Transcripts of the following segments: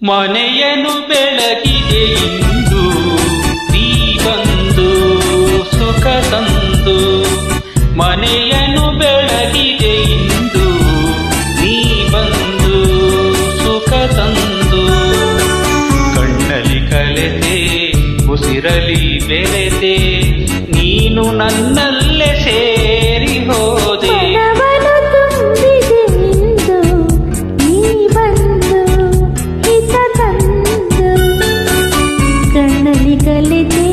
ಮನೆಯನ್ನು ಬೆಳಗಿದೆ ಇಂದು ನೀ ಬಂದು ಸುಖ ತಂದು. ಮನೆಯನ್ನು ಬೆಳಗಿದೆ ಇಂದು ನೀ ಬಂದು ಸುಖ ತಂದು. ಕಣ್ಣಲ್ಲಿ ಕಲೆತೆ ಉಸಿರಲಿ ಬೆರೆತೆ ನೀನು ನನ್ನಲ್ಲೇ ಸೇರಿ ಹೋದೆ. ಕಲಿತೆ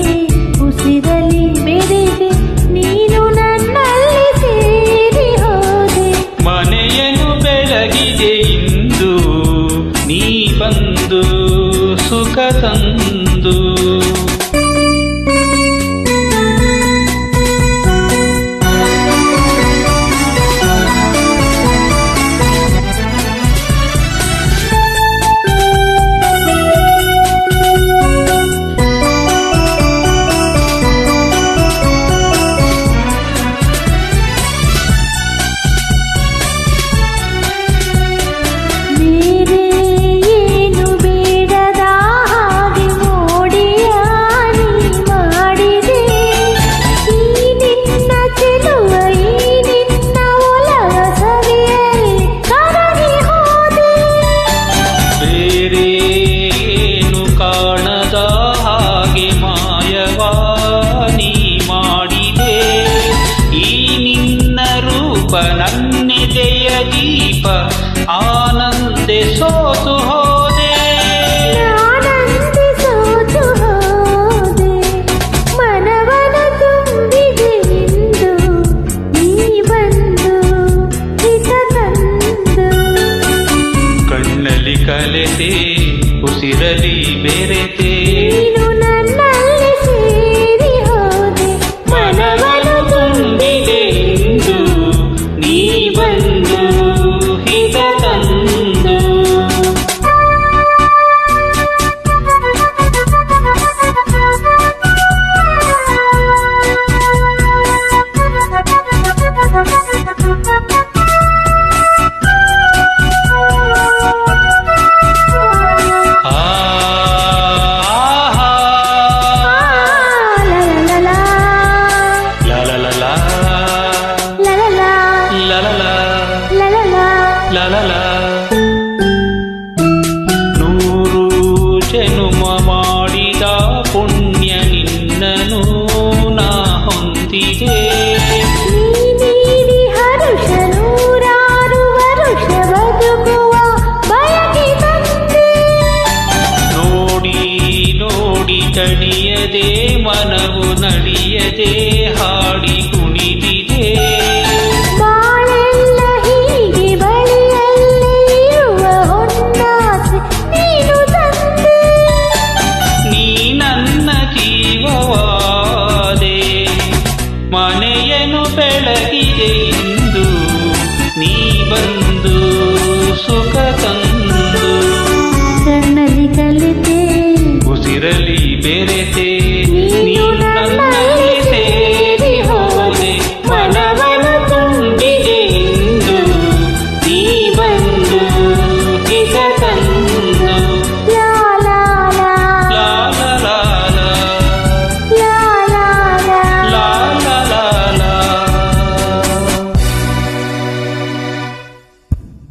ಉಸಿರಲಿ ಬೆರೆದೆ ನೀನು ನನ್ನಲ್ಲಿ ಸೇರಿ ಹೋದೆ. ಮನೆಯನ್ನು ಬೆಳಗಿದೆ ಇಂದು ನೀ ಬಂದು ಸುಖ ತಂದು. ನನ್ನೆದೆಯ ದೀಪ ಆನಂದೆ ಸೋತು ಹೋದೆ. ಆನಂದೆ ಸೋತು ಹೋದೆ. ಮನವನ ತುಂಬಿದೆ ಇಂದು ನೀ ಬಂದು ಹಿತ ತಂದು. ಕಣ್ಣಲ್ಲಿ ಕಲೆತೆ ಉಸಿರಲಿ ಬೆರೆತೆ ನೀನು ನನ್ನಲ್ಲಿ ಸೇರಿ ಹೋದೆ. ಮನವನು ತುಂಬಿದೆ ಇಂದು ನೀ ಬಂದು ಹಿತ ತಂದು. ನೂರು ಜನುಮ ಮಾಡಿದ ಪುಣ್ಯ ನಿನ್ನನು ನಾ ಹೊಂದಿದೆ. ನೀಡಿ ಹರುಷ ನೂರಾರು ವರುಷ ಬದುಕುವ ಬಯಕೆ ತಂದೆ. ನೋಡಿ ನೋಡಿ ತಣಿಯದೆ ಮನವು ನಡಿಯದೆ ಹಾಡಿ ಕುಣಿದಿದೆ. ಮನೆಯನ್ನು ಬೆಳಗಿದೆ ಇಂದು ನೀ ಬಂದು ಸುಖ ತಂದು. ಕಣ್ಣಲ್ಲಿ ಕಲಿತೆ ಉಸಿರಲಿ ಬೇರೆ